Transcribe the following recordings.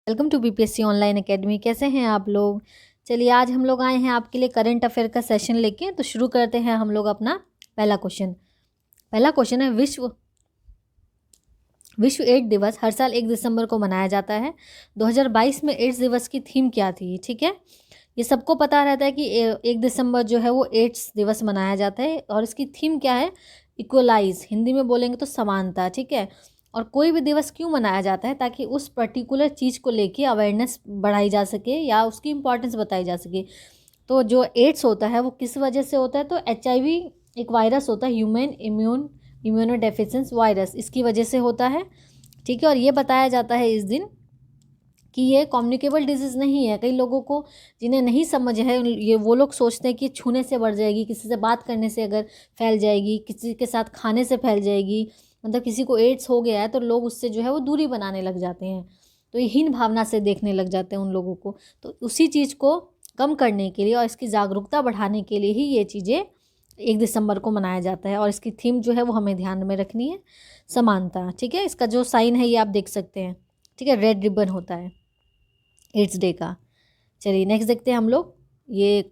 Welcome to BPSC online academy. कैसे हैं आप लोग? चलिए आज हम लोग आए हैं आपके लिए करंट अफेयर का सेशन लेके। तो शुरू करते हैं हम लोग अपना पहला क्वेश्चन है विश्व एड्स दिवस हर साल 1 दिसंबर को मनाया जाता है। 2022 में एड्स दिवस की थीम क्या थी? ठीक है, ये सबको पता रहता है कि 1 दिसंबर जो है वो एड्स दिवस मनाया जाता है और इसकी थीम क्या है? इक्वलाइज, हिंदी में बोलेंगे तो समानता। ठीक है, और कोई भी दिवस क्यों मनाया जाता है? ताकि उस पर्टिकुलर चीज़ को लेके अवेयरनेस बढ़ाई जा सके या उसकी इम्पोर्टेंस बताई जा सके। तो जो एड्स होता है वो किस वजह से होता है? तो HIV एक वायरस होता है, ह्यूमन इम्यूनोडेफिशिएंसी वायरस, इसकी वजह से होता है। ठीक है, और ये बताया जाता है इस दिन कि ये कम्युनिकेबल डिजीज़ नहीं है। कई लोगों को जिन्हें नहीं समझ है, ये वो लोग सोचते हैं कि छूने से बढ़ जाएगी, किसी से बात करने से अगर फैल जाएगी, किसी के साथ खाने से फैल जाएगी, मतलब किसी को एड्स हो गया है तो लोग उससे जो है वो दूरी बनाने लग जाते हैं। तो ये हीन भावना से देखने लग जाते हैं उन लोगों को। तो उसी चीज़ को कम करने के लिए और इसकी जागरूकता बढ़ाने के लिए ही ये चीज़ें 1 दिसंबर को मनाया जाता है। और इसकी थीम जो है वो हमें ध्यान में रखनी है, समानता। ठीक है, इसका जो साइन है ये आप देख सकते हैं। ठीक है, रेड रिबन होता है एड्स डे का। चलिए नेक्स्ट देखते हैं हम लोग। ये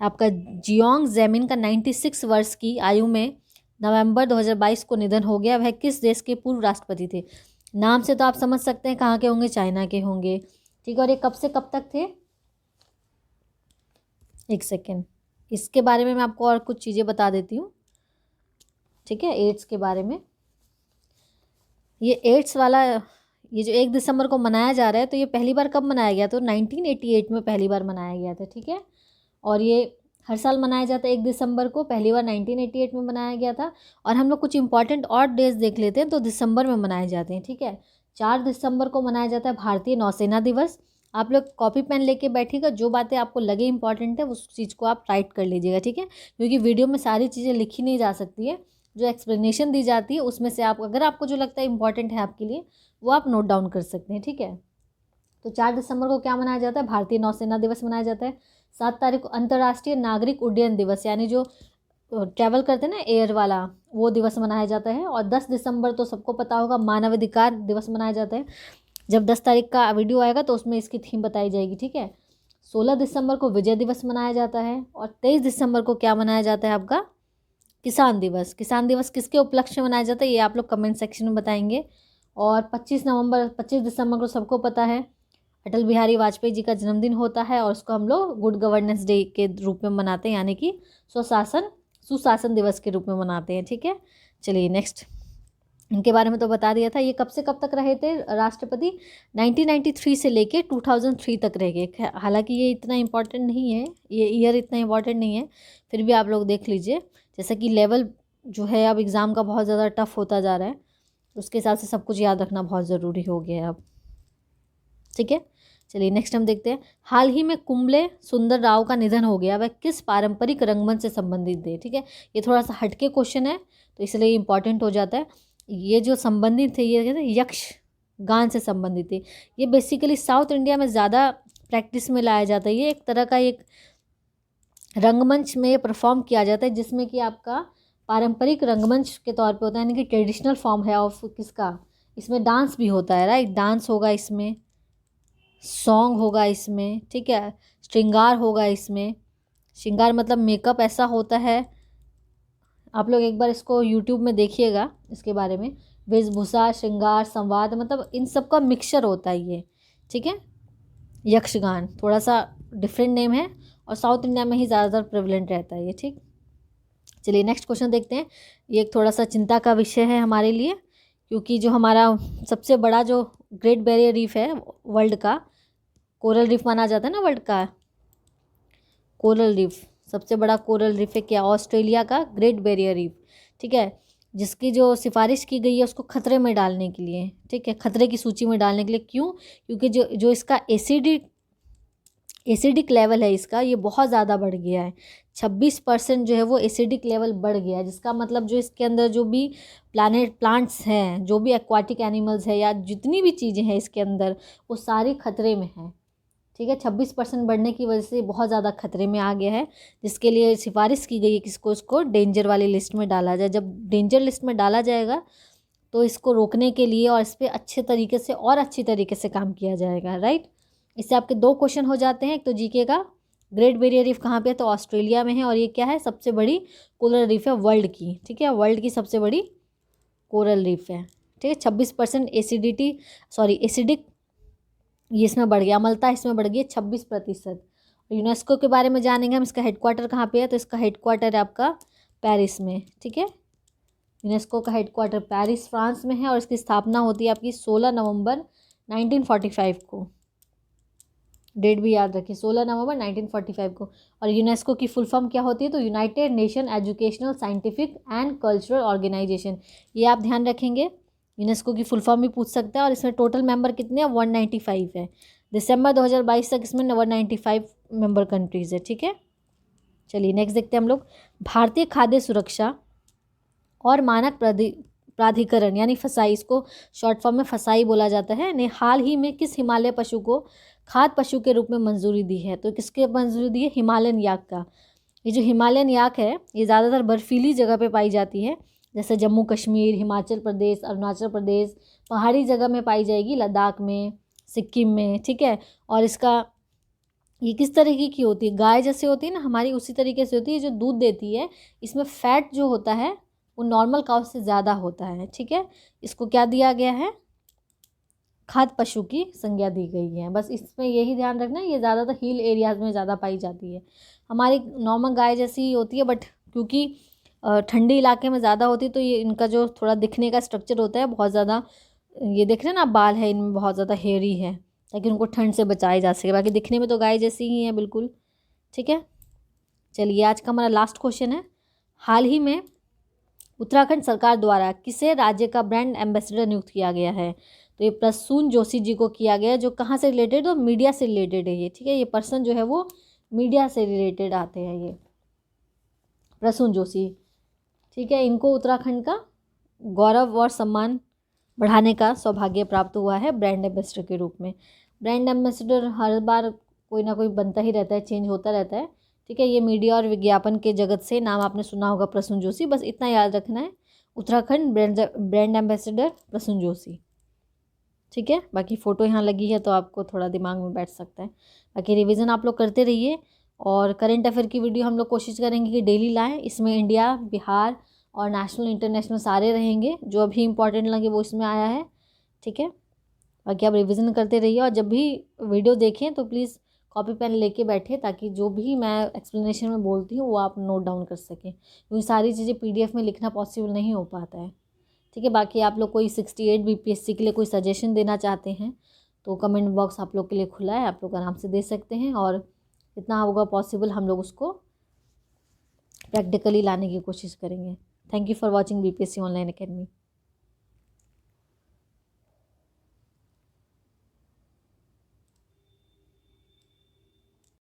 आपका जियोंग जेमिन का 96 वर्ष की आयु में नवंबर 2022 को निधन हो गया। वह किस देश के पूर्व राष्ट्रपति थे? नाम से तो आप समझ सकते हैं कहाँ के होंगे, चाइना के होंगे। ठीक है, और ये कब से कब तक थे? एक सेकेंड, इसके बारे में मैं आपको और कुछ चीज़ें बता देती हूँ। ठीक है, एड्स के बारे में, ये एड्स वाला ये जो 1 दिसंबर को मनाया जा रहा है, तो ये पहली बार कब मनाया गया? तो 1988 में पहली बार मनाया गया था। ठीक है, और ये हर साल मनाया जाता है 1 दिसंबर को। पहली बार 1988 में मनाया गया था। और हम लोग कुछ इंपॉर्टेंट और डेज देख लेते हैं तो दिसंबर में मनाए जाते हैं। ठीक है, 4 दिसंबर को मनाया जाता है भारतीय नौसेना दिवस। आप लोग कॉपी पेन लेके बैठिएगा, जो बातें आपको लगे इंपॉर्टेंट है उस चीज़ को आप राइट कर लीजिएगा। ठीक है, क्योंकि वीडियो में सारी चीज़ें लिखी नहीं जा सकती है, जो एक्सप्लेनेशन दी जाती है उसमें से आप अगर आपको जो लगता है इंपॉर्टेंट है आपके लिए वो आप नोट डाउन कर सकते हैं। ठीक है, तो 4 दिसंबर को क्या मनाया जाता है? भारतीय नौसेना दिवस मनाया जाता है। 7 तारीख को अंतर्राष्ट्रीय नागरिक उड्डयन दिवस, यानी जो ट्रैवल करते हैं ना एयर वाला, वो दिवस मनाया जाता है। और 10 दिसंबर तो सबको पता होगा मानवाधिकार दिवस मनाया जाता है। जब 10 तारीख का वीडियो आएगा तो उसमें इसकी थीम बताई जाएगी। ठीक है, 16 दिसंबर को विजय दिवस मनाया जाता है। और 23 दिसंबर को क्या मनाया जाता है आपका? किसान दिवस। किसान दिवस किसके उपलक्ष्य में मनाया जाता है ये आप लोग कमेंट सेक्शन में बताएंगे। और 25 दिसंबर को सबको पता है अटल बिहारी वाजपेयी जी का जन्मदिन होता है और उसको हम लोग गुड गवर्नेंस डे के रूप में मनाते हैं, यानी कि सुशासन दिवस के रूप में मनाते हैं। ठीक है, चलिए नेक्स्ट, इनके बारे में तो बता दिया था। ये कब से कब तक रहे थे राष्ट्रपति? 1993 से लेके 2003 तक रह गए। हालांकि ये इतना इम्पोर्टेंट नहीं है, ये ईयर इतना इम्पोर्टेंट नहीं है, फिर भी आप लोग देख लीजिए। जैसा कि लेवल जो है अब एग्ज़ाम का बहुत ज़्यादा टफ होता जा रहा है, उसके हिसाब से सब कुछ याद रखना बहुत ज़रूरी हो गया है अब। ठीक है, चलिए नेक्स्ट हम देखते हैं। हाल ही में कुंबले सुंदर राव का निधन हो गया, वह किस पारंपरिक रंगमंच से संबंधित थे? ठीक है, ये थोड़ा सा हटके क्वेश्चन है तो इसलिए इंपॉर्टेंट हो जाता है। ये जो संबंधित थे ये कहते हैं यक्ष गान से संबंधित थे। ये बेसिकली साउथ इंडिया में ज़्यादा प्रैक्टिस में लाया जाता है। ये एक तरह का एक रंगमंच में परफॉर्म किया जाता है जिसमें कि आपका पारंपरिक रंगमंच के तौर पे होता है, यानी कि ट्रेडिशनल फॉर्म है ऑफ किसका, इसमें डांस भी होता है। राइट, डांस होगा इसमें, सॉन्ग होगा इसमें। ठीक है, श्रृंगार होगा इसमें। श्रृंगार मतलब मेकअप ऐसा होता है, आप लोग एक बार इसको यूट्यूब में देखिएगा इसके बारे में। वेशभूषा, श्रृंगार, संवाद, मतलब इन सब का मिक्सचर होता है ये। ठीक है, यक्षगान थोड़ा सा डिफरेंट नेम है और साउथ इंडिया में ही ज़्यादातर प्रेवलेंट रहता है ये। ठीक, चलिए नेक्स्ट क्वेश्चन देखते हैं। ये एक थोड़ा सा चिंता का विषय है हमारे लिए, क्योंकि जो हमारा सबसे बड़ा जो ग्रेट बैरियर रीफ है वर्ल्ड का, कोरल रीफ माना जाता है ना वर्ल्ड का, कोरल रीफ सबसे बड़ा कोरल रीफ है क्या? ऑस्ट्रेलिया का ग्रेट बैरियर रीफ। ठीक है, जिसकी जो सिफारिश की गई है उसको खतरे में डालने के लिए। ठीक है, खतरे की सूची में डालने के लिए। क्यों? क्योंकि जो इसका एसिडिक लेवल है इसका, ये बहुत ज़्यादा बढ़ गया है। 26% जो है वो एसिडिक लेवल बढ़ गया है, जिसका मतलब जो इसके अंदर जो भी प्लांट्स हैं, जो भी एक्वाटिक एनिमल्स है या जितनी भी चीज़ें हैं इसके अंदर, वो सारी खतरे में हैं। ठीक है, 26% बढ़ने की वजह से बहुत ज़्यादा खतरे में आ गया है, जिसके लिए सिफारिश की गई है कि इसको डेंजर वाली लिस्ट में डाला जाए। जब डेंजर लिस्ट में डाला जाएगा तो इसको रोकने के लिए और इस पर अच्छे तरीके से और अच्छी तरीके से काम किया जाएगा, राइट। इससे आपके 2 क्वेश्चन हो जाते हैं। एक तो जीके का, ग्रेट बैरियर रीफ कहाँ पे है, तो ऑस्ट्रेलिया में है, और ये क्या है, सबसे बड़ी कोरल रीफ है वर्ल्ड की, ठीक है, वर्ल्ड की सबसे बड़ी कोरल रीफ है, ठीक है। 26% एसिडिक ये इसमें बढ़ गया, अम्लता इसमें बढ़ गई 26%। यूनेस्को के बारे में जानेंगे हम, इसका हेडक्वार्टर कहाँ पे है, तो इसका हेडक्वार्टर है आपका पेरिस में, ठीक है। यूनेस्को का हेडक्वार्टर पेरिस फ्रांस में है और इसकी स्थापना होती है आपकी 16 नवंबर 1945 को। डेट भी याद रखिए, 16 नवंबर 1945 को। और यूनेस्को की फुल फॉर्म क्या होती है, तो United Nation Educational Scientific and Cultural Organization. ये आप ध्यान रखेंगे, यूनेस्को की फुल फॉर्म भी पूछ सकता है। और इसमें टोटल मेंबर कितने हैं, 195 है। दिसंबर 2022 तक इसमें 195 मेंबर कंट्रीज़ है, ठीक है। चलिए नेक्स्ट देखते हैं हम लोग। भारतीय खाद्य सुरक्षा और मानक प्राधिकरण यानी फसाई, इसको शॉर्ट फॉर्म में फसाई बोला जाता है, ने हाल ही में किस हिमालय पशु को खाद्य पशु के रूप में मंजूरी दी है, तो किसके मंजूरी दी है, हिमालयन याक का। ये जो हिमालयन याक है ये ज़्यादातर बर्फीली जगह पे पाई जाती है, जैसे जम्मू कश्मीर, हिमाचल प्रदेश, अरुणाचल प्रदेश, पहाड़ी जगह में पाई जाएगी, लद्दाख में, सिक्किम में, ठीक है। और इसका ये किस तरीके की होती है, गाय जैसे होती है ना हमारी, उसी तरीके से होती है। जो दूध देती है इसमें फैट जो होता है वो नॉर्मल काउ से ज़्यादा होता है, ठीक है। इसको क्या दिया गया है, खाद्य पशु की संज्ञा दी गई है। बस इसमें यही ध्यान रखना है, ये ज़्यादातर हिल एरियाज़ में ज़्यादा पाई जाती है। हमारी नॉर्मल गाय जैसी ही होती है, बट क्योंकि ठंडी इलाके में ज़्यादा होती है तो ये इनका जो थोड़ा दिखने का स्ट्रक्चर होता है बहुत ज़्यादा, ये देख रहे हैं ना बाल है इनमें बहुत ज़्यादा हेयरी है, ताकि उनको ठंड से बचाया जा सके। बाकी दिखने में तो गाय जैसी ही है बिल्कुल, ठीक है। चलिए आज का हमारा लास्ट क्वेश्चन है, हाल ही में उत्तराखंड सरकार द्वारा किसे राज्य का ब्रांड एम्बेसडर नियुक्त किया गया है, तो ये प्रसून जोशी जी को किया गया, जो कहाँ से रिलेटेड, तो मीडिया से रिलेटेड है ये, ठीक है। ये पर्सन जो है वो मीडिया से रिलेटेड आते हैं, ये प्रसून जोशी, ठीक है। इनको उत्तराखंड का गौरव और सम्मान बढ़ाने का सौभाग्य प्राप्त हुआ है ब्रांड एम्बेसडर के रूप में। ब्रांड एम्बेसडर हर बार कोई ना कोई बनता ही रहता है, चेंज होता रहता है, ठीक है। ये मीडिया और विज्ञापन के जगत से नाम आपने सुना होगा प्रसून जोशी, बस इतना याद रखना है, उत्तराखंड ब्रांड एम्बेसडर प्रसून जोशी, ठीक है। बाकी फ़ोटो यहाँ लगी है तो आपको थोड़ा दिमाग में बैठ सकता है। बाकी रिवीजन आप लोग करते रहिए, और करंट अफेयर की वीडियो हम लोग कोशिश करेंगे कि डेली लाएँ। इसमें इंडिया, बिहार और नेशनल इंटरनेशनल सारे रहेंगे, जो अभी इंपॉर्टेंट लगे वो इसमें आया है, ठीक है। बाकी आप रिवीजन करते रहिए, और जब भी वीडियो देखें तो प्लीज़ कॉपी पेन लेके बैठे, ताकि जो भी मैं एक्सप्लेनेशन में बोलती हूँ वो आप नोट डाउन कर सकें, क्योंकि सारी चीज़ें PDF में लिखना पॉसिबल नहीं हो पाता है, ठीक है। बाकी आप लोग कोई 68 BPSC के लिए कोई सजेशन देना चाहते हैं तो कमेंट बॉक्स आप लोग के लिए खुला है, आप लोग आराम से दे सकते हैं, और जितना होगा पॉसिबल हम लोग उसको प्रैक्टिकली लाने की कोशिश करेंगे। Thank you for watching BPSC online academy.